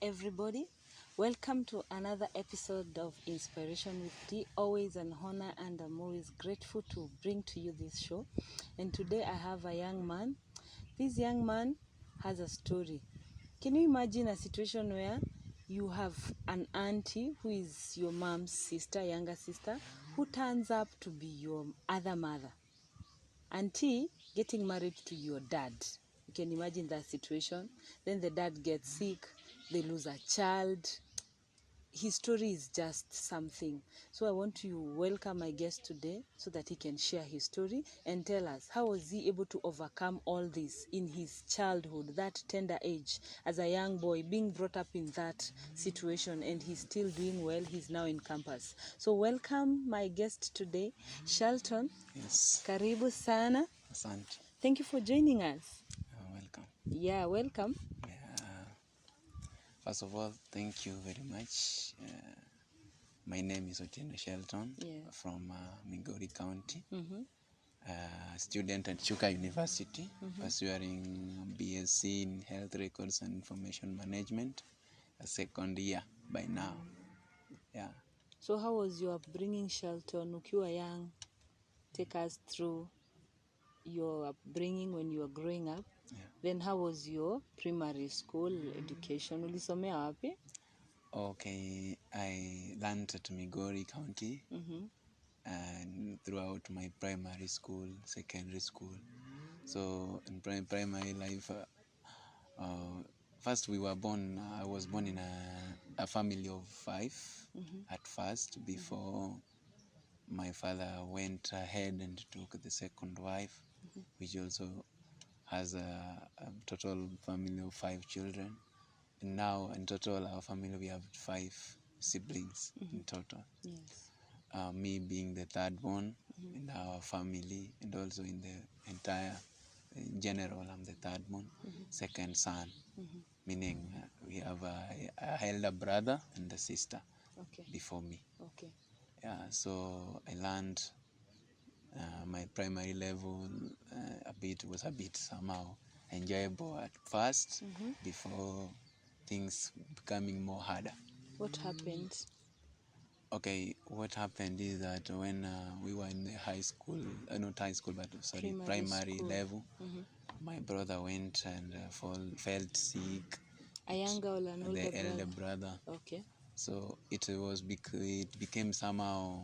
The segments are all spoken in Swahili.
everybody. Welcome to another episode of Inspiration with T. Always an honor, and I'm always grateful to bring to you this show. And today I have a young man. This young man has a story. Can you imagine a situation where you have an auntie who is your mom's sister, younger sister, who turns up to be your other mother? Auntie getting married to your dad. You can imagine that situation. Then the dad gets sick, they lose a child. His story is just something. So I want to welcome my guest today so that he can share his story and tell us how was he able to overcome all this in his childhood, that tender age, as a young boy, being brought up in that situation, and he's still doing well. He's now in campus. So welcome my guest today, Shelton. Yes. Karibu sana. Asante. Thank you for joining us. Welcome. Yeah, welcome. First of all, thank you very much. My name is Otieno Shelton from Migori County. Student at Chuka University, pursuing BSc in Health Records and Information Management, a second year by now. Yeah. So how was your upbringing, Shelton? Ukiwa young, take us through your upbringing when you were growing up. Then how was your primary school education? Ulisomea wapi? Okay, I learned at Migori County and throughout my primary school, secondary school. So in primary life, first I was born in a family of 5 at first, before my father went ahead and took the second wife, which also has a total family of 5 children. And now in total our family we have 5 siblings in total. Yes. Me being the third born in our family, and also in the entire in general I'm the third born, second son, meaning we have a elder brother and a sister before me. Yeah, so I learned my primary level was a bit somehow enjoyable at first, before things becoming more harder. What happened? Okay, what happened is that when we were in the high school, not high school, but sorry, primary level, my brother went and felt sick. A younger or an older the elder brother. Okay. So it became somehow,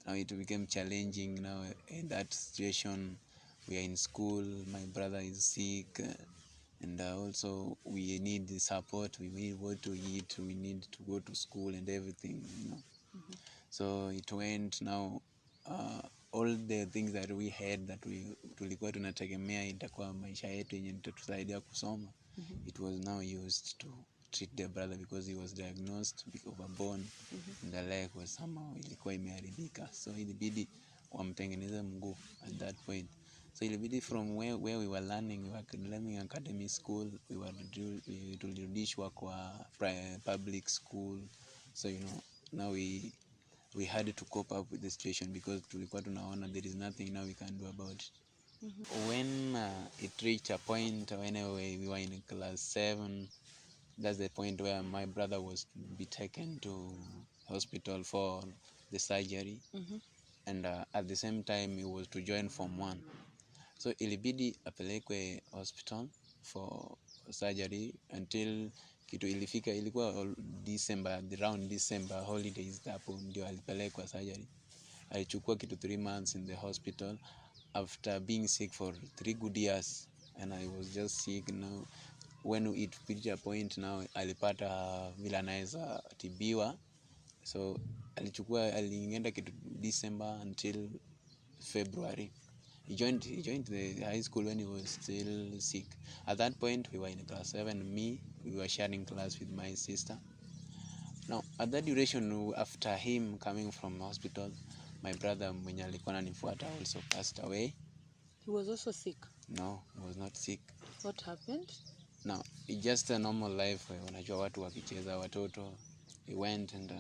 it became challenging now in that situation. We are in school, my brother is sick, and also we need the support, we need what to eat, we need to go to school and everything, So it went now, all the things that we had that tulikuwa tunategemea itakuwa maisha yetu yenye itatusaidia kusoma, it was now used to treat the brother because he was diagnosed of a bone and the leg was somehow ilikuwa imeharibika, so ilibidi wamtengeneze mguu at that point. So ilibidi from where we were learning academy school, tulirudishwa kwa public school. So now we had to cope up with the situation because tulikuwa tunaona there is nothing now we can do about it. When it reached a point when we were in class 7, that's the point where my brother was to be taken to hospital for the surgery, and at the same time he was to join Form 1. So ilibidi apelekwe hospital for surgery until kitu ilikuwa December, around December holidays, hapo ndio alipelekwa surgery. Alichukua kitu 3 months in the hospital after being sick for 3 good years, and I was just sick. Now when it reached a point now alipata vile anaweza tibiwa, so alienda kitu December until February. He joined the high school when he was still sick. At that point we were in class 7, we were sharing class with my sister. Now at that duration, after him coming from hospital, my brother mwenye alikuwa ananifuata also passed away. He was also sick? No, he was not sick. What happened? No, it's just a normal life. Unajua watu wakicheza watoto. He went and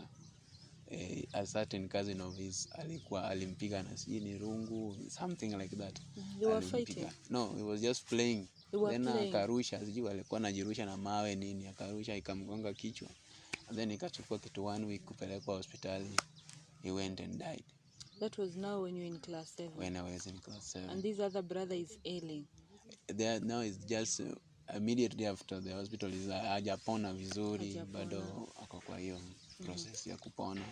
a certain cousin of his alimpiga na sijui ni rungu, something like that. They were fighting? No, he was just playing. You were then playing. akarusha, sijui alikuwa anajirusha na mawe nini, akarusha ikamgonga kichwa, and then ikachukua kitu 1 week kupelekwa hospitali. He went and died. That was now when you were in class 7. When I was in class 7. And this other brother is ailing. There now is just immediately after the hospital is hajapona vizuri, bado ako kwa hiyo process ya kupona.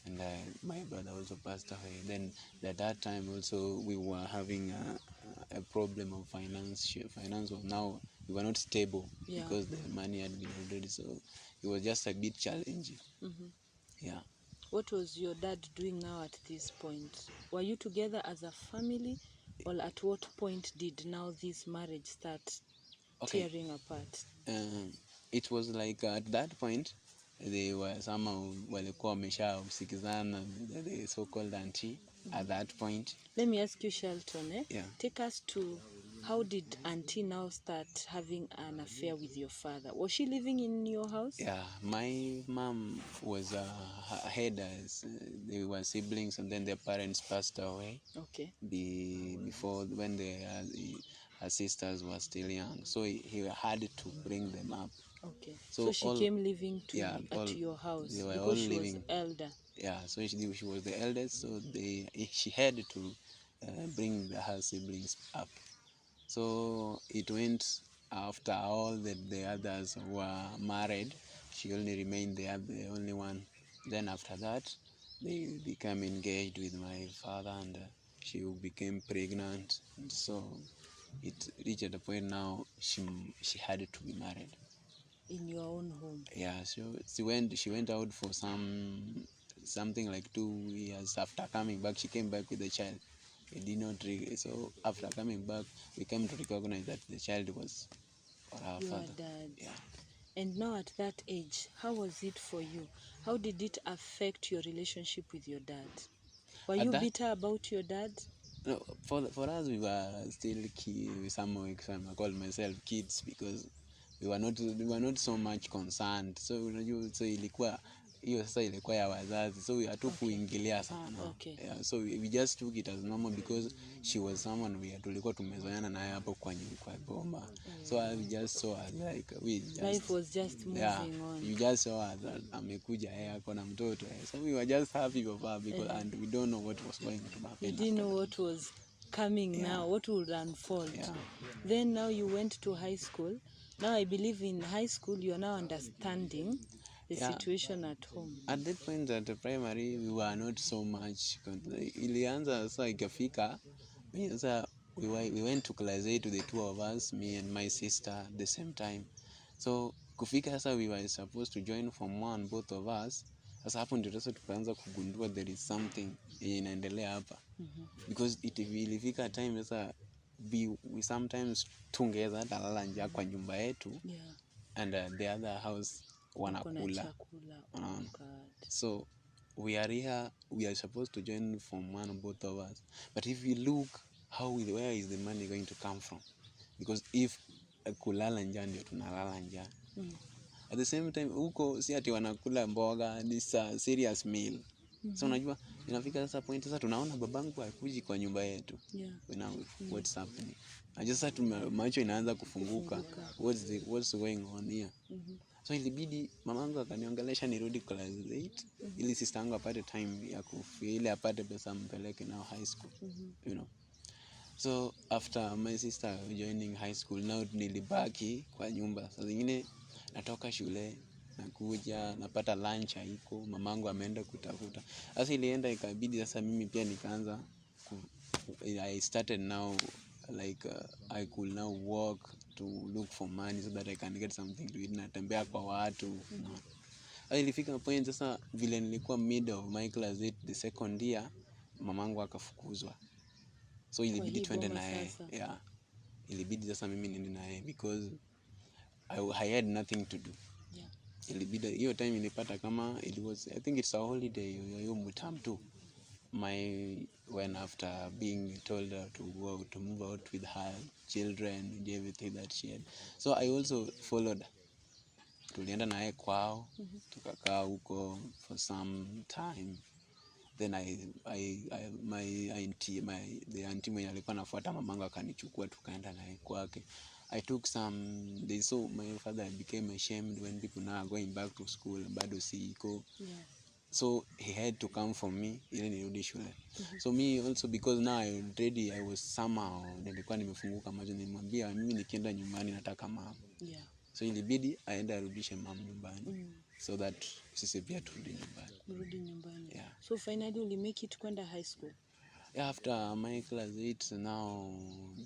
And my brother also passed away. Then at that time also we were having a problem of finance. Now we were not stable, because the money had been already, so it was just a bit challenging. Yeah. What was your dad doing now at this point? Were you together as a family, or at what point did now this marriage start tearing apart? It was like at that point they were somehow walikuwa wameshausikizana, the so-called auntie at that point. Let me ask you, Shelton, Yeah. take us to how did auntie now start having an affair with your father? Was she living in your house? Yeah, my mom was head as they were siblings, and then their parents passed away. Okay. Before, when her sisters were still young, so he had to bring them up. Okay. So she came living at your house because she was elder. Yeah, so she was the eldest, so she had to bring her siblings up. So it went after all the others were married. She only remained the only one. Then after that, they became engaged with my father, and she became pregnant. And so it reached a point now she had to be married. In your own home? Yeah, so she went out for something like 2 years. After coming back, she came back with the child. We did not so after coming back, we came to recognize that the child was our your father. Dad. Yeah. And now at that age, how was it for you? How did it affect your relationship with your dad? Were you bitter about your dad? No, for us we were still kids. Some I call myself kids, because we were not so much concerned. So so ilikuwa hiyo sasa ilikuwa ya wazazi, so hatukuingilia sana. Okay. Yeah, so we just took it as normal, because she was someone tulikuwa tumezoeana naye hapo kwa bomba. So I just saw her like life was just moving on. You just saw her that amekuja ako na mtoto. So we were just happy for her, because and we don't know what was going to happen. You didn't know what was coming now, what would unfold. Then now you went to high school. Now I believe in high school you are now understanding the situation at home. At that point at the primary we were not so much. Ilianza sasa ikafika sasa we went to class 8 to the two of us, me and my sister at the same time. So kufika sasa we were supposed to join Form 1, both of us. Sasa hapo ndio sasa tukaanza kugundua there is something inaendelea hapa. Because ilifika time sasa we sometimes tungeza talala nje kwa nyumba yetu. And the other house wanakula. So we are here, we are supposed to join Form 1, both of us. But if you look where is the money going to come from? Because if kulala njaa ndio tunalala njaa. At the same time huko si ati wanakula mboga, this a serious meal. So unajua inafika sasa point sasa tunaona babangu hakuji kwa nyumba yetu. What's happening? Sasa macho inaanza kufunguka. What's going on here? So ilibidi mamangu akaniongelesha nirudi class 8 ili sister yangu apate time ya ili apate pesa mpeleke nao high school. You know. So after my sister joining high school, now nilibaki kwa nyumba. Sasa zingine natoka shule, nakuja, napata lunch haiko, mamangu ameenda kutafuta. Sasa ilienda ikabidi sasa mimi pia nikaanza I started now like I could now walk to look for money so that I can get something to eat. Natembea kwa watu. Sasa ilifika point sasa vile nilikuwa mid of my class 8 the second year, mamangu akafukuzwa. So ilibidi twende na yeye. Yeah. Ilibidi sasa mimi niende na yeye because I had nothing to do. Ilibidi hiyo time nilipata kama it was, I think it's a holiday hiyo mtam tu. When after being told to move out with her children and everything that she had. So I also followed. Tulienda na yeye kwao, tukakaa huko for some time. Then the auntie mwenye alikuwa anafuata mamangu akanichukua tukaenda naye kwake. I took some they saw my father became ashamed when people now are going back to school, bado siko. Yeah. So he had to come for me ili nirudi shule. So me also, because now I was somehow, nilikuwa nimefunguka macho, nilimwambia mimi nikienda nyumbani nataka mama. Yeah. So ilibidi aende arudishe mama nyumbani. So that sisi pia turudi nyumbani. Yeah. So finally you make it kwenda high school. Yeah, after my class 8, now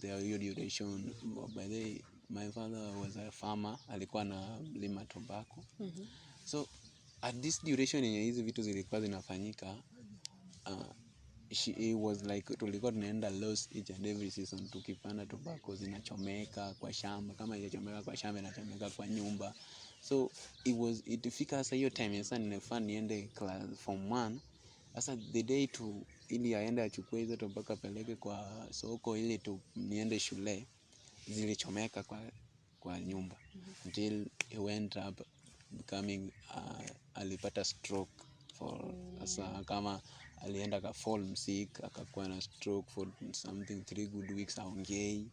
the duration. By the way, my father was a farmer, alikuwa na lima tobacco. So at this duration yenye hizi vitu zilikuwa zinafanyika, it was like tulikuwa tunaenda loss each and every season, tukipanda tobacco zinachomeka kwa shamba, kama inachomeka kwa shamba inachomeka kwa nyumba. So itifika sasa hiyo time sasa ninafaa niende class form 1. Sasa the day ili aende achukue hizo tobacco peleke kwa soko ili niende shule, zilichomeka kwa nyumba. Until he went up becoming alipata stroke for sasa, kama alienda ka fall sick, akakuwa na stroke for something 3 good weeks aongei.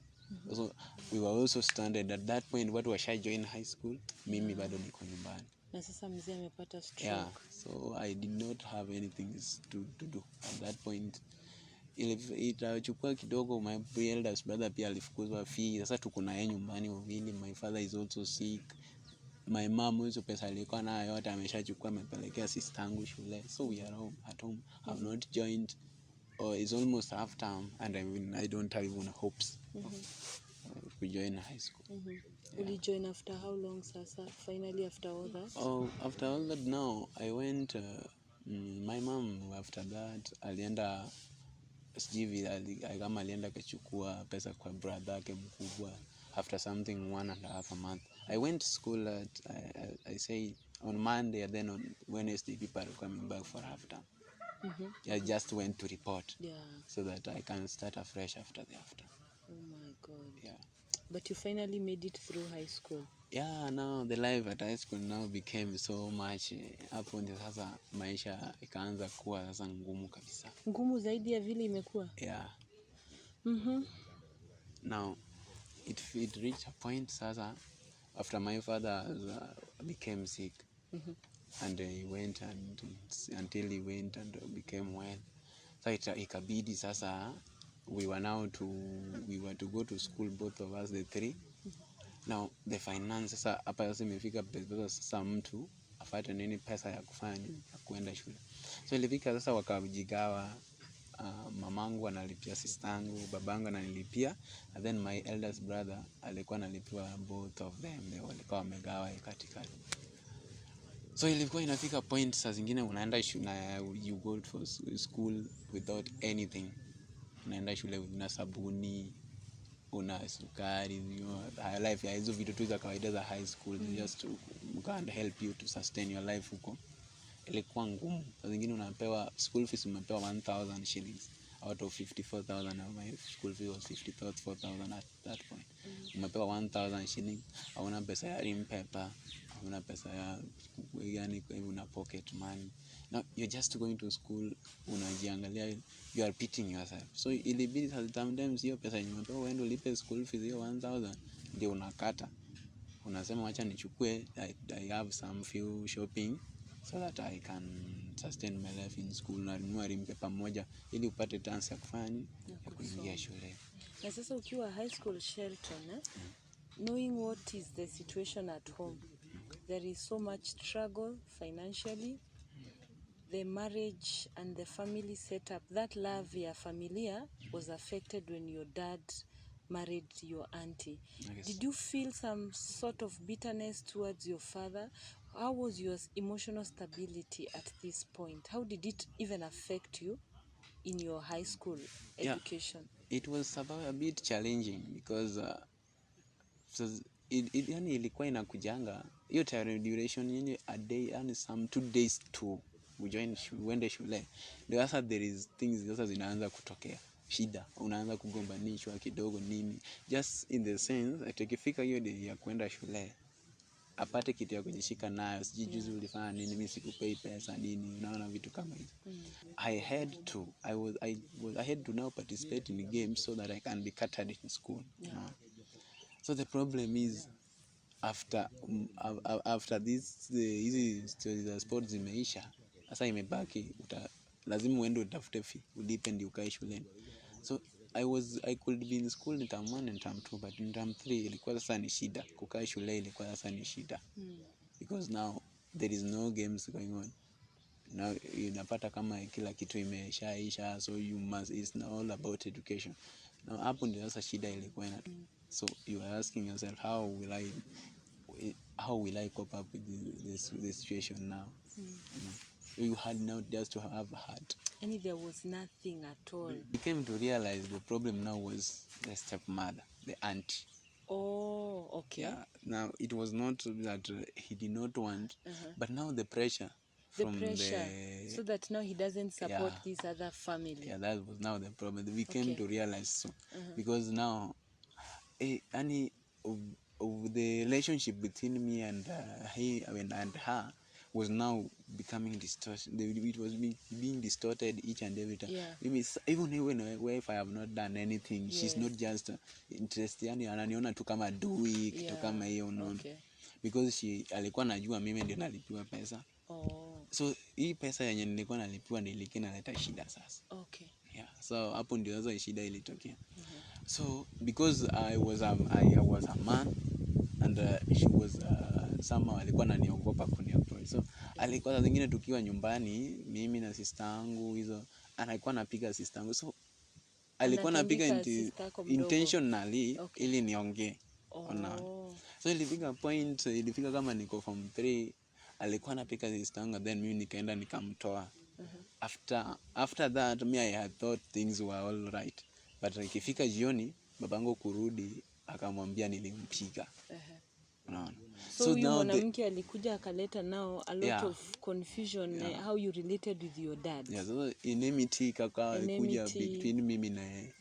So we were also stranded at that point. Watu washa join high school, mimi bado niko nyumbani. Na sasa mzee amepata stroke. Yeah, so I did not have anything to do at that point. Itachukua kidogo, my eldest brother pia alifukuzwa fee. Sasa tuko na yeye nyumbani wawili. My father is also sick. My mom also pesa alikuwa nayo yote ameshachukua amepelekea sister yangu shule. So we are at home. Have not joined, or it's almost half term, and I don't have even hopes of join high school. Yeah. Will join after how long sasa? Finally after all that? After all that, now I went my mom after that alienda sijui kama alienda kachukua pesa kwa brother yake mkubwa after something 1.5 month. I went to school at I say on Monday, and then on Wednesday people are coming back for half term. I just went to report, so that I can start afresh after the half term. Oh my God. Yeah. But you finally made it through high school. Yeah, now the life at high school now became so much. Hapo ndio sasa maisha ikaanza kuwa sasa ngumu kabisa. Ngumu zaidi ya vile imekuwa? Yeah. Now it reached a point sasa after my father became sick. And he went until he went and became well. So ikabidi sasa we were to go to school, both of us, the 3. Now the finance sasa hapa sasa imefika pesa, sasa mtu afuate nini pesa ya kufanya ya kuenda shule. So ilifika sasa wakajigawa, mamangu analipia sistangu, babangu ananilipia, and then my eldest brother alikuwa analipiwa, both of them they walikuwa wamegawa katikati. So ilikuwa inafika point saa zingine unaenda shule, you go for school without anything. Unaenda shule una sabuni, una sukari, life ya hizo vitu tu za kawaida za high school, just to can't help you to sustain your life huko. Ilikuwa ngumu. Saa zingine unapewa school fees, umepewa 1,000 shillings out of 54,000, and my school fee was 54,000 at that point. Umepewa 1,000 shillings, hauna pesa ya rim paper, hauna pesa ya yani, una pocket money. Now you're just going to school, unajiangalia, you are pitying yourself. So ilibidi sometimes hiyo pesa yenye umepewa uende ulipe school fees hiyo 1,000 ndio unakata. Unasema acha nichukue, I have some few shopping so that I can sustain my life in school, na nunua rim paper moja ili upate chance ya kufanya ya kuingia shule. Na sasa ukiwa high school Shelton, knowing what is the situation at home, there is so much struggle financially, the marriage and the family setup, that love ya familia was affected when your dad married your auntie. Did you feel some sort of bitterness towards your father? How was your emotional stability at this point? How did it even affect you in your high school education? Yeah, it was a bit challenging because yani ilikuwa inakujanga hiyo time duration yenye a day, yani some 2 days to uende shule, ndio sasa there is things sasa zinaanza kutokea, shida unaanza kugombanishwa kidogo nini, just in the sense that ikifika hiyo day ya kwenda shule apate kitu ya kujishika nayo, sijui juzi ulifanya nini, mimi sikupei pesa nini, unaona vitu kama hizo. I had to now participate in games so that I can be catered in school. So the problem is after this hizi stories za sports zimeisha, sasa imebaki lazima uende utafute fee ulipe ndio ukae shuleni. So I could be in school in term 1 and term 2, but in term 3 ilikuwa sasa ni shida, kukaa shule ilikuwa sasa ni shida, because now there is no games going on. Now unapata kama kila kitu imeshaisha, so it's all about education. Now hapo ndio sasa shida ilikuwa so you are asking yourself, how will I cope up with this situation now? You had now just to have heart. And there was nothing at all. We came to realize the problem now was the stepmother, the auntie. Oh, okay. Yeah. Now it was not that he did not want, but now the pressure from so that now he doesn't support this other family. Yeah, that was now the problem. We came to realize so, because now any of the relationship between me and he and her was now becoming distorted. It was being distorted each and every time. Even if I have not done anything, she's not just interested. Yani ananiona tu kama dui kitu kama hiyo, unaona, because she alikuwa najua mimi ndio nalipiwa pesa. So hii pesa yenye nilikuwa nalipiwa ndio ilikuwa inaleta shida sasa. So hapo ndio sasa shida ilitokea. So because I was a man and she was somehow alikuwa ananiogopa kuniapproach. So alikuwa saa zingine tukiwa nyumbani mimi na sister yangu hizo, alikuwa anapiga sister yangu, so alikuwa anapiga intentionally ili niongee. So ilifika kama niko form 3, alikuwa anapiga sister yangu, then mimi nikaenda nikamtoa. After that me I had thought things were all right, but ikifika jioni babangu kurudi akamwambia nilimpiga. Unaona, so huyu mwanamke alikuja akaleta now a lot of confusion. How you related with your dad? So enmity alikuja between mimi na yeye.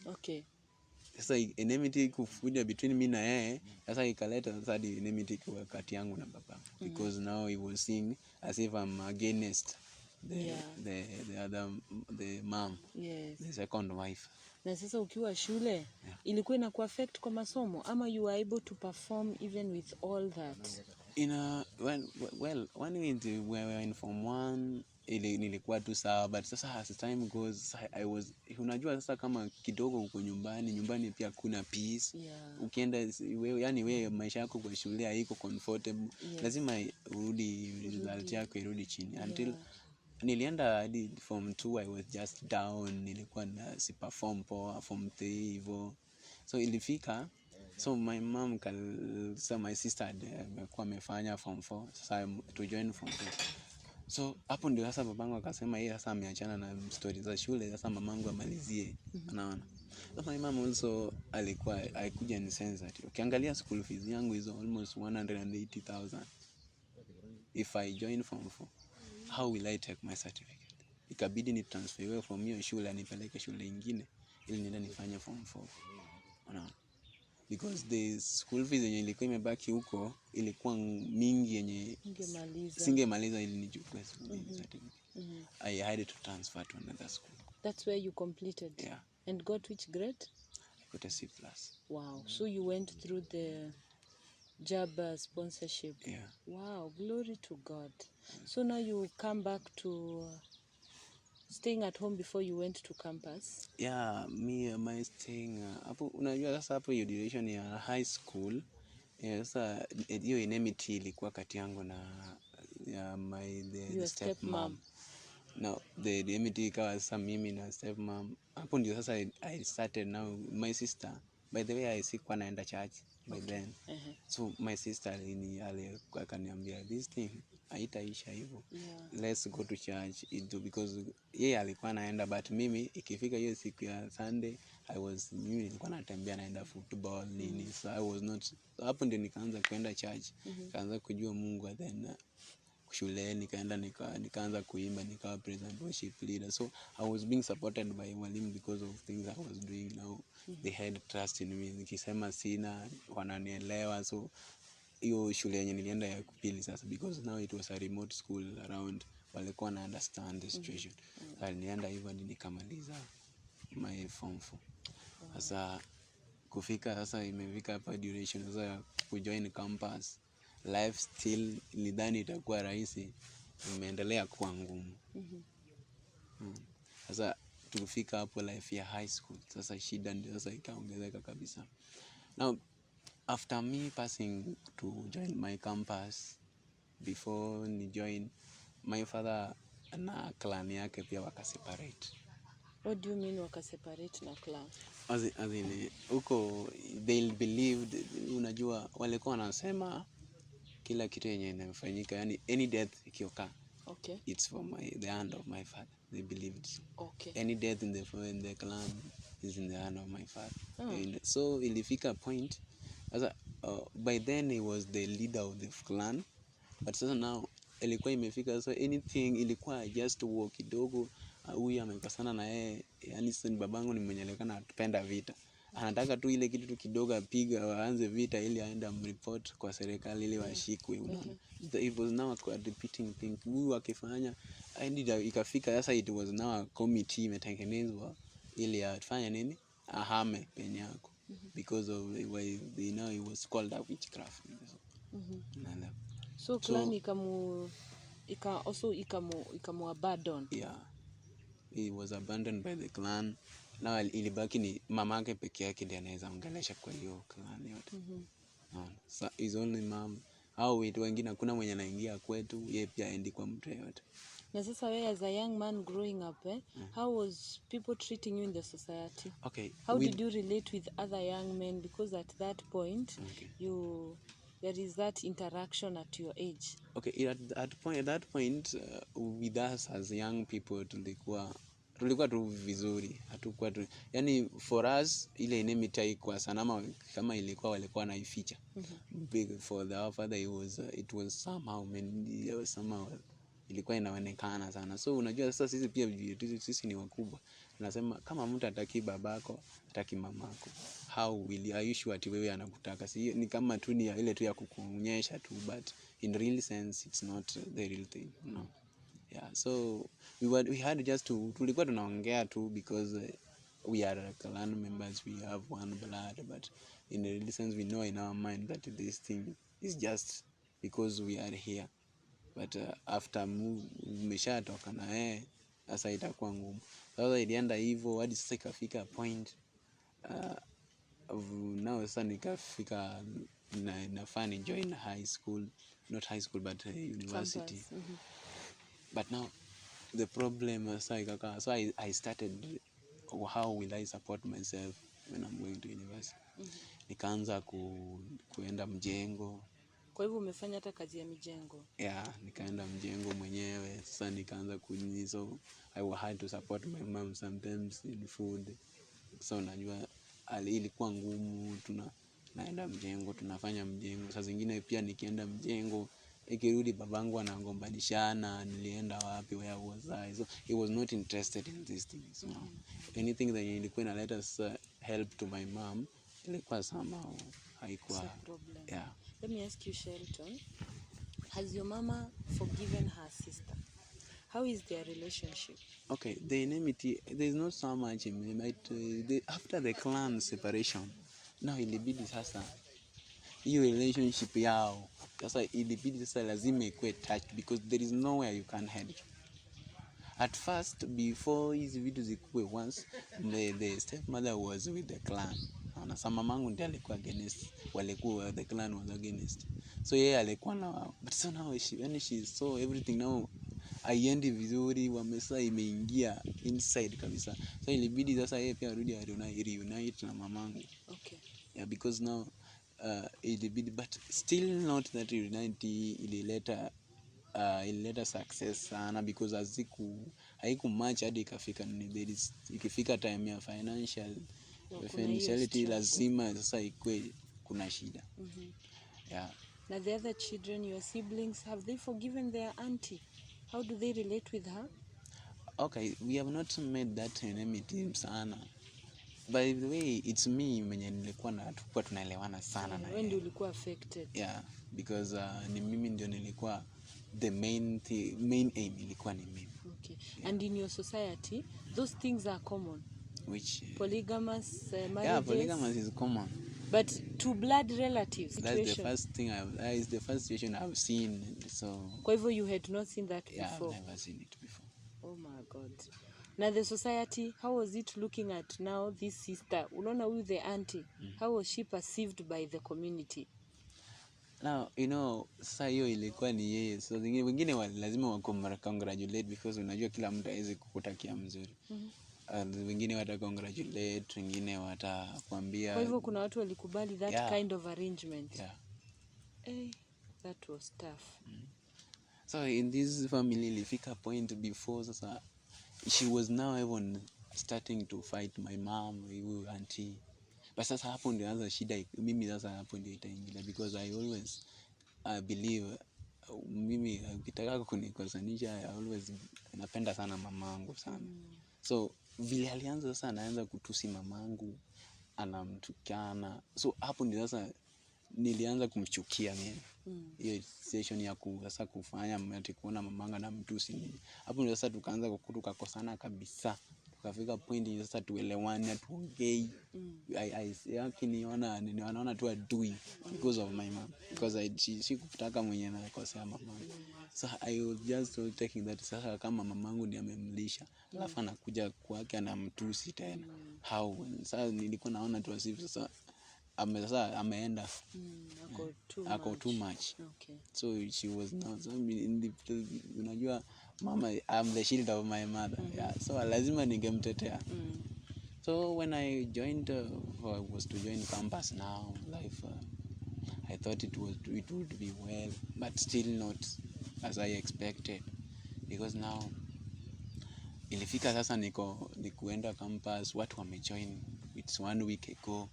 Sasa enmity kufuja between mimi na yeye, sasa ikaleta sasa enmity kwa kati yangu na baba, because now he was seeing as if I'm against the mom, the second wife. Na sasa ukiwa shule ilikuwa inaku affect kwa masomo, ama you were able to perform even with all that? When we were in form 1 nilikuwa tu sawa, but sasa as time goes unajua sasa kama kidogo uko nyumbani pia kuna peace. Ukienda wewe maisha yako kwa shule haiko comfortable, lazima urudi, result yako irudi chini. Until nilienda hadi form 2 I was just down, nilikuwa na si perform poa, form 3 hivyo. So ilifika, so my mom my sister alikuwa amefanya form 4, sasa to join form 4. So hapo ndio sasa babangu akasema yeye sasa ameachana na stories za shule, sasa mamangu amalizie. Unaona, so my mom also alikuja ni sensitive. Ukiangalia school fees yangu is almost 180,000. If I join form 4, how will I take my certificate? Ikabidi ni transfer away from hiyo shule nipeleke shule nyingine ili niende nifanye form 4. Unaona, because the school fees yenye ilikuwa imebaki huko ilikuwa mingi yenye singemaliza ili nichukue certificate. I had to transfer to another school. That's where you completed? And got which grade? I got a C+. Wow. So you went through the job sponsorship. Wow, glory to God. So now you come back to staying at home before you went to campus? My staying hapo, unajua sasa hapo hiyo duration ya high school. Sasa hiyo enmity ilikuwa kati yangu na the stepmom. Now the enmity ikawa sasa mimi na stepmom. Hapo ndio sasa I started now my sister. By the way, I sikuwa naenda church by then. So my sister akaniambia this thing haitaisha hivyo. Let's go to church because yeye alikuwa naenda, but mimi ikifika hiyo siku ya Sunday mimi nilikuwa natembea naenda football nini. So I was not, hapo ndio nikaanza kwenda church, nikaanza kujua Mungu, then shule nikaanza kuimba, nikawa praise and worship leader. So I was being supported by walimu because of things I was doing now. They had trust in me. Nikisema sina wananielewa, so hiyo shule yenye nilienda ya kupili sasa, because now it was a remote school around, walikuwa na understand the situation. Sasa nilienda hivyo hadi nikamaliza my form 4. Sasa kufika sasa, imefika hapa duration sasa ya kujoin campus life, still nilidhani itakuwa rahisi, imeendelea kuwa ngumu. Sasa tulifika hapo life ya high school, sasa shida ndio sasa ikaongezeka kabisa. Now after me passing to join my campus, before ni join, my father na clan yake pia wakaseparate. What do you mean wakaseparate na clan? As in huko they believed, unajua walikuwa wanasema kila kitu yenye inafanyika, yani any death ikioka, okay, it's for the hand of my father. They believed okay, any death in the clan is in the hand of my father. And so ilifika point sasa, by then he was the leader of the clan, but sasa now ilikuwa imefika sasa, anything ilikuwa just war kidogo, huyu amekosana na yeye, yani sasa babangu ni mwenye alikuwa anapenda vita, anataka tu ile kitu tu kidogo apiga waanze vita ili aende report kwa serikali ili washikwe. It was now a repeating thing, huyu akifanya hadi ikafika sasa, it was now a committee imetengenezwa ili afanye nini, ahame penye yako, because of why they know it was called a witchcraft. So clan ikamu abandon. Yeah, he was abandoned by the clan. Now ilibaki ni mamake peke yake ndiye anaweza ongelesha kwa hiyo clan yote. So his only mom, au wengine hakuna mwenye anaingia kwetu, yeye pia aendi kwa mtu yote. Na sasa wewe as a young man growing up, how was people treating you in the society? Okay, how did you relate with other young men, because at that point there is that interaction at your age? Okay, at that point with us as young people tulikuwa tu vizuri, hatukuwa tu, yani for us ile enmity haikuwa sana, kama ilikuwa walikuwa naificha. Big for the father it was somehow ilikuwa inaonekana sana. So unajua sasa sisi pia sisi ni wakubwa, tunasema kama mtu hataki babako, hataki mamako, how will you sure ati wewe anakutaka? Si ni kama tu ni ile tu ya kukuonyesha tu, but in real sense it's not the real thing, no. Yeah, so we had just to, tulikuwa tunaongea tu because we are clan members, we have one blood, but in the real sense we know in our mind that this thing is just because we are here. But after umeshatoka na sasa itakuwa ngumu. Sasa ilienda hivyo hadi sasa ikafika point now sasa nikafika nafaa ni join high school, not high school but university. But now the problem so I started, how will I support myself when I'm going to university? Nikaanza kuenda mjengo. Kwa hivyo umefanya hata kazi ya mijengo? Yeah, nikaenda mjengo mwenyewe. Sasa nikaanza so I had to support my mom sometimes in food. So unajua ilikuwa ngumu, naenda mjengo, tunafanya mjengo. Saa zingine pia nikienda mjengo, ikirudi babangu anagombanishana, nilienda wapi, where was I? So he was not interested in these things. Anything that ilikuwa inaleta help to my mom, ilikuwa somehow haikuwa problem. Yeah. Let me ask you, Shelton, has your mama forgiven her sister? How is their relationship? Okay, the enmity, there's not so much after the clan separation, now ilibidi sasa hiyo relationship yao sasa ilibidi sasa lazima ikuwe touched, because there is nowhere you can head. At first, before hizi vitu zikuwe, once the stepmother was with the clan, na sama mamangu ndiye alikuwa against, walikuwa the clan was against, so yeye alikuwa na wao. But so now she saw everything now haiendi vizuri, wamesa imeingia inside kabisa. So ilibidi sasa yeye pia arudi reunite na mamangu. Okay. Yeah, because now ilibidi, but still not that reunite ilileta success sana, because haiku match hadi ikifika time ya financiality lazima sasa ikwe kuna shida. Yeah. Now the other children, your siblings, have they forgiven their auntie? How do they relate with her? Okay, we have not made that enmity sana, by the way it's me mwenye nilikuwa na tukua tunaelewana sana na Wewe ndio ulikuwa affected. yeah, because ni mimi ndio nilikuwa the main aim ilikuwa ni mimi. Okay. Yeah. And in your society those things are common, which polygamous marriages? Yeah, polygamous is common, but to blood relatives situation. That's the first thing is the first situation I've seen. So kwa hivyo you had not seen that before? Yeah, I've never seen it before. Oh my God. Now the society, how was it looking at now this sister? Unaona huyu the auntie, how was she perceived by the community? Now, sasa hiyo ilikuwa ni yeye. So wengine lazima congratulate because unajua kila mtu hawezi kukutakia mzuri. Wengine wata congratulate, wengine watakwambia. Kwa hivyo kuna watu walikubali that kind of arrangement. Yeah. That was tough. So in this family ilifika point before sasa she was now even starting to fight my mom, huyu auntie. But sasa hapo ndio anza shida mimi, sasa hapo ndio itaingilia because I always believe mimi ukitaka kunikosanisha I always napenda sana mamangu sana. So vile alianza sasa anaanza kutusi mamangu, anamtukana. So hapo ndio sasa nilianza kumchukia mimi. Hiyo situation ya sasa kufanya ati kuona mamanga na mtusi. Hapo ndio sasa tukaanza kukosana kabisa. Tukafika point sasa tuelewane, tuongei. Ninaona tu adui because of my mom, because she kutaka mwenye anakosea mamangu. So I was just taking that sasa kama mamangu ndiye amemlisha, alafu anakuja kwake anamtusi tena. How? Sasa nilikuwa naona tu asifu sasa ameenda ako too much. Okay. So she was not, so unajua mama, I'm the shield of my mother. Yeah, so lazima ningemtetea. So when I joined I was to join campus now life, I thought it would be well, but still not as I expected, because now ilifika sasa nikuenda campus, watu wamejoin, it's 1 week ago.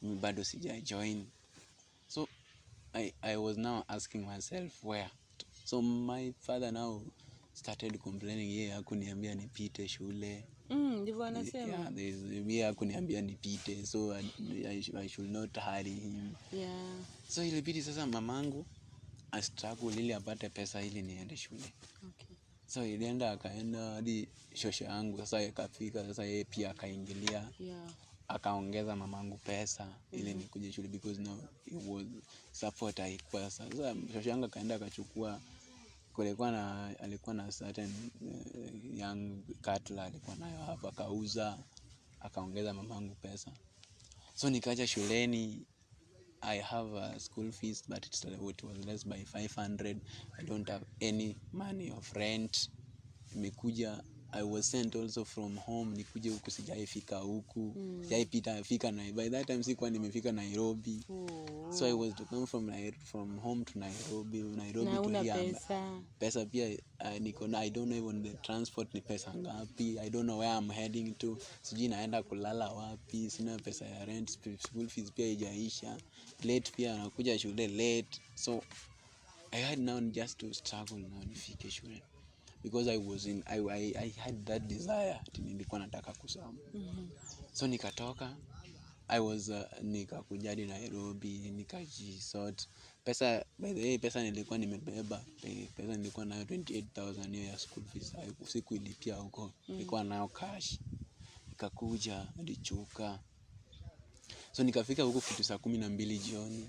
Mimi bado sija join. So I was now asking myself where. So my father now started complaining, yeye hakuniambia nipite shule. Ndivyo anasema. Yeah, yeye hakuniambia nipite, so I should not hurry him. Yeah. So ilibidi sasa mamangu a struggle ili apate pesa ili niende shule. Okay. So ilienda akaenda hadi shosho yangu, sasa ikafika sasa yeye pia akaingilia. Yeah. Akaongeza mamangu pesa ili nikuje shule because now it was support haikuwa. Sasa shosho yangu akaenda akachukua, alikuwa na certain young cattle alikuwa nayo hapa, akauza, akaongeza mamangu pesa. So nikaja shuleni, I have a school fees but it was less by 500. I don't have any money of rent. Nimekuja, I was sent also from home, nikuje huku sijaifika huku. Sijaifika na by that time sikuwa nimefika Nairobi. So I was to come from home to Nairobi to here. Pesa pia niko na, I don't know even the transport ni pesa ngapi. I don't know where I'm heading to. Sijui naenda kulala wapi, sina pesa ya rent, school fees pia haijaisha. Late pia nakuja shule late. So I had now just to struggle now nifike shule. Because I had that desire, nilikuwa nataka kusoma. So nikatoka, nikakuja hadi Nairobi, nikajisort. Pesa, by the way, pesa nilikuwa nimebeba, pesa nilikuwa nayo 28,000 hiyo ya school fees. Sikuilipia huko, nilikuwa nayo cash. Nikakuja hadi Chuka. So nikafika huko kitu saa 12 jioni.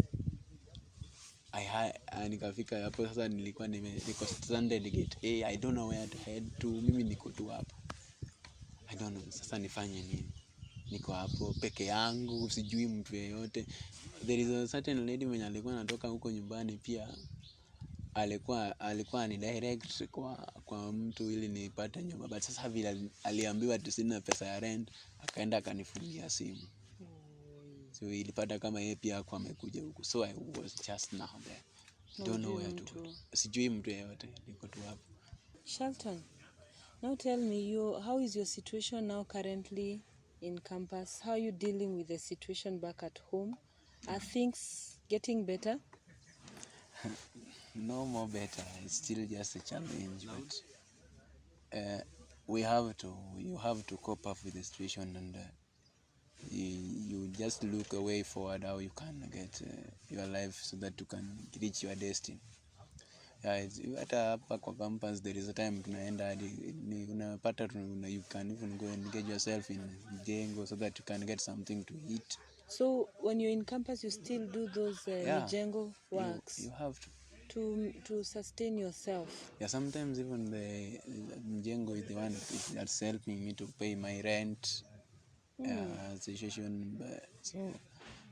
Nikafika hapo sasa niko stranded gate A. I don't know where to head to. Mimi niko tu hapo. I don't know sasa nifanye nini. Niko hapo peke yangu, sijui mtu yeyote. There is a certain lady mwenye alikuwa anatoka huko nyumbani pia. Alikuwa ni direct kwa mtu ili nipate nyumba. But sasa vile aliambiwa tu sina pesa ya rent, akaenda akanifungia simu. So ilipata kama yeye pia kwa amekuja huko. So I was just now there. Don't know where to go. Sijui mtu yeyote, niko tu hapo. Shelton, now tell me, how is your situation now currently in campus? How are you dealing with the situation back at home? Are things getting better? No more better. It's still just a challenge, but you have to cope up with the situation, and you just look a way forward how you can get your life so that you can reach your destiny. Hata hapa kwa campus there is a time tunaenda hadi unapata you can even go and engage yourself in jengo so that you can get something to eat. So when you're in campus, you still do those mijengo works You have to sustain yourself. Yeah, sometimes even the mjengo is the one that's helping me to pay my rent. Situation, so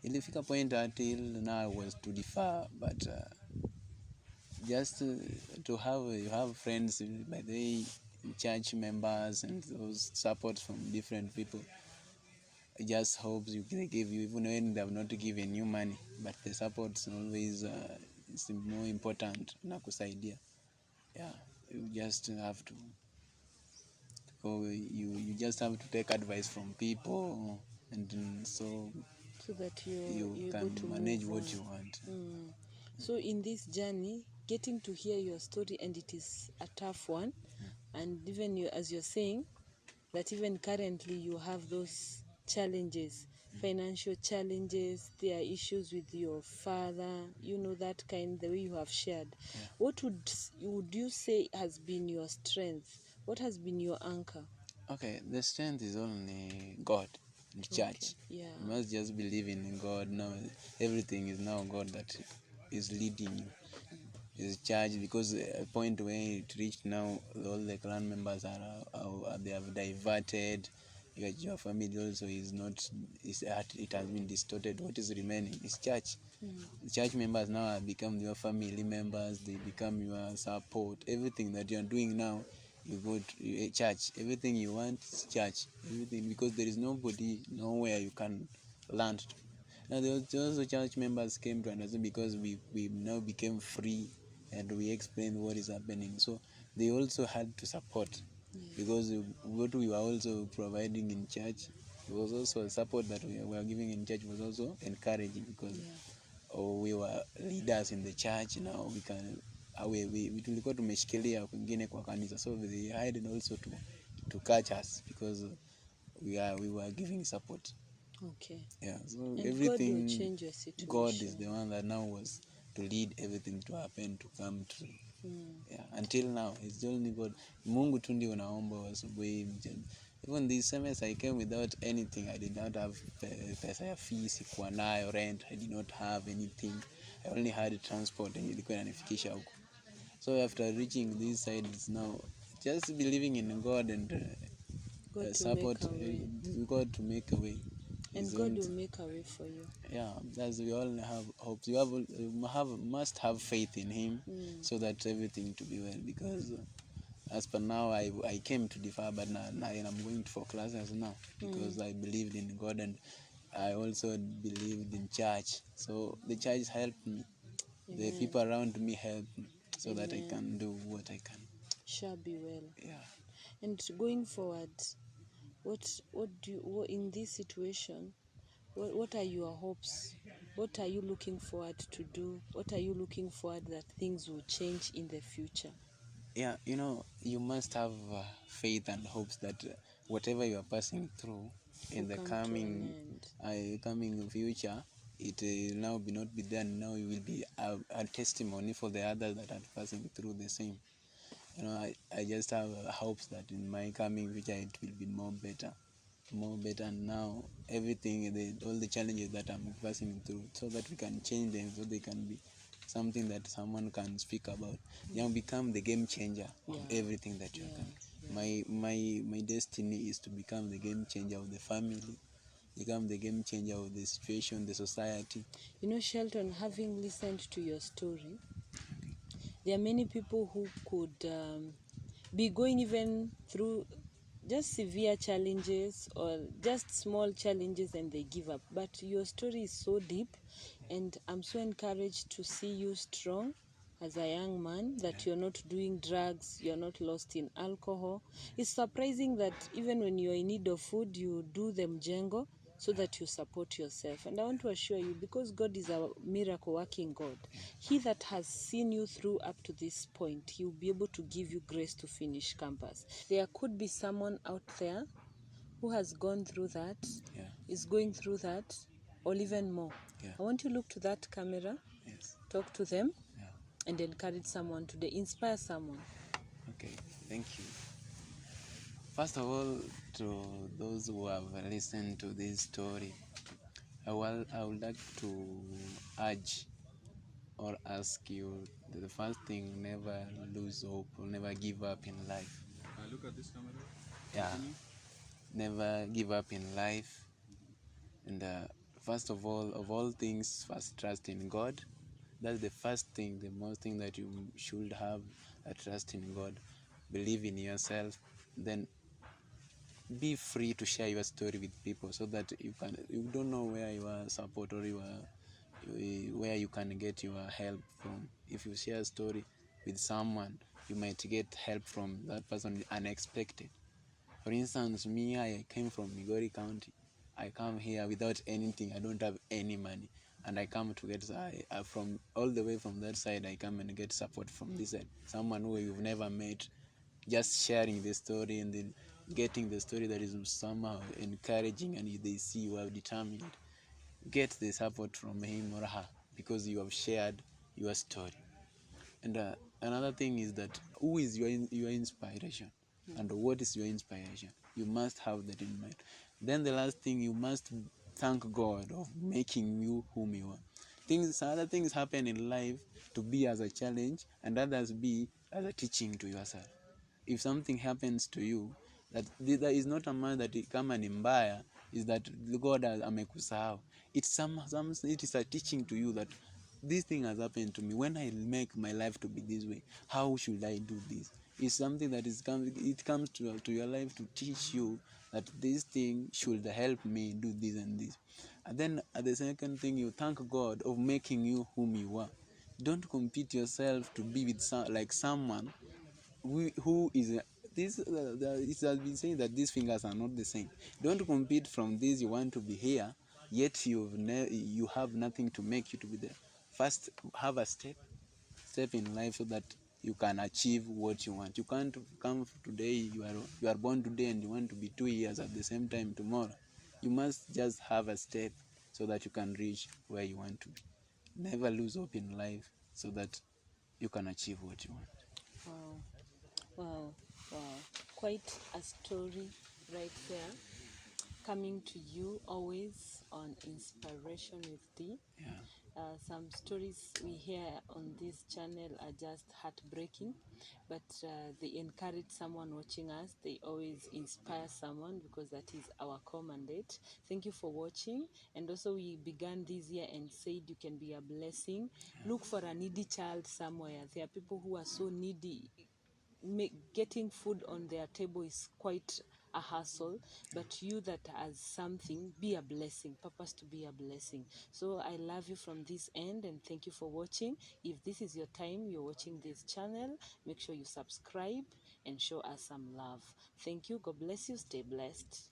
ilifika point until now I was to defer, but just to have you have friends by the way, church members and those supports from different people. I just hope they give you even when they have not given you money, but the supports always is more important na kusaidia. Yeah, you just have to you just have to take advice from people, and so that you you're can able to manage move what on. you want. So in this journey, getting to hear your story, and it is a tough one, and even you, as you're saying, that even currently you have those challenges, financial challenges, there are issues with your father, that kind, the way you have shared. What would you say has been your strength? What has been your anchor? Okay, the strength is only God, the church. Yeah. You must just believe in God. Now everything is now God that is leading you. Is church, because a point where it reached now, all the clan members they have diverted. Your family also is not. It has been distorted. What is remaining is church. The church members now have become your family members. They become your support. Everything that you are doing now, you go to church. Everything you want is church. Everything, because there is nobody nowhere you can land to. Now also church members came to understand, because we now became free and we explained what is happening. So they also had to support, because what we were also providing in church was also a support that we were giving in church was also encouraging, because we were leaders in the church. Now we can tulikuwa tumeshikilia kwingine kwa kanisa, so they had also to catch us, because we were giving support. Okay. Yeah, so and everything, God will change your situation. God is the one that now was to lead everything to happen, to come true. Yeah, until now it's only God. Mungu tu ndio naomba asubuhi. Even this semester I came without anything. I did not have pesa ya fees, sikuwa nayo, rent I did not have anything. I only had transport and ilikuwa inanifikisha huko. So after reaching this side, it's now just believing in God and support God to make a way. And God will make a way for you. Yeah, that's, we all have hopes. Must have faith in Him, so that everything to be well. Because as per now, I came to defer, but now I'm going for classes now, because I believed in God, and I also believed in church. So the church helped me. The people around me helped me, so that I can do what I can. Shall be well. Yeah. And going forward, what do you, in this situation, what are your hopes? What are you looking forward to do? What are you looking forward that things will change in the future? Yeah, you must have faith and hopes that whatever you are passing through in the coming future, it will now not be there. Now it will be a testimony for the others that are passing through the same. I just have hopes that in my coming future it will be more better. And now everything, all the challenges that I'm passing through, so that we can change them, so they can be something that someone can speak about. Become the game changer of everything that you can. My destiny is to become the game changer of the family, become the game changer of the situation, the society. Shelton, having listened to your story, there are many people who could be going even through just severe challenges or just small challenges and they give up. But your story is so deep, and I'm so encouraged to see you strong as a young man, that you're not doing drugs, you're not lost in alcohol. It's surprising that even when you're in need of food, you do the mjengo so that you support yourself. And I want to assure you, because God is a miracle working God, He that has seen you through up to this point, He will be able to give you grace to finish campus. There could be someone out there who has gone through that, Yeah. is going through that, or even more. Yeah. I want you to look to that camera, Yes. talk to them, Yeah. and encourage someone today, inspire someone. Okay. Thank you. First of all, to those who have listened to this story, I would like to urge or ask you the first thing: never lose hope, or never give up in life. Look at this camera. Yeah. Never give up in life. And first of all things, first trust in God. That's the first thing, the most thing that you should have, a trust in God. Believe in yourself. Then be free to share your story with people, so that you don't know where your support or where you can get your help from. If you share a story with someone, you might get help from that person unexpected. For instance, me, I came from Migori County. I come here without anything. I don't have any money, and I come to get from all the way from that side. I come and get support from this side. Someone who you've never met, just sharing the story, and then getting the story that is somehow encouraging, and they see you are determined. Get the support from him or her, because you have shared your story. And another thing is that, who is your inspiration, and what is your inspiration? You must have that in mind. Then the last thing, you must thank God of making you whom you are. Other things happen in life to be as a challenge, and others be as a teaching to yourself. If something happens to you, that there is not a man that kama ni mbaya, is that God amekusahau. It is a teaching to you that this thing has happened to me. When I make my life to be this way, how should I do this? It's something that it comes to your life to teach you that this thing should help me do this and this. And then at the second thing, you thank God of making you whom you are. Don't compete yourself to be with someone who is it has been saying that these fingers are not the same. Don't compete from this. You want to be here, yet you have nothing to make you to be there. First, have a step in life, so that you can achieve what you want. You can't come today, you are born today, and you want to be 2 years at the same time tomorrow. You must just have a step, so that you can reach where you want to be. Never lose hope in life, so that you can achieve what you want. Wow, wow, wow. Quite a story right there. Coming to you always on Inspiration with D. Yeah. Some stories we hear on this channel are just heartbreaking, but they encourage someone watching us. They always inspire someone, because that is our core mandate. Thank you for watching. And also, we began this year and said you can be a blessing. Look for a needy child somewhere. There are people who are so needy. Getting food on their table is quite a hassle, but you that has something, be a blessing, purpose to be a blessing. So I love you from this end, and thank you for watching. If this is your time, you're watching this channel, make sure you subscribe and show us some love. Thank you. God bless you. Stay blessed.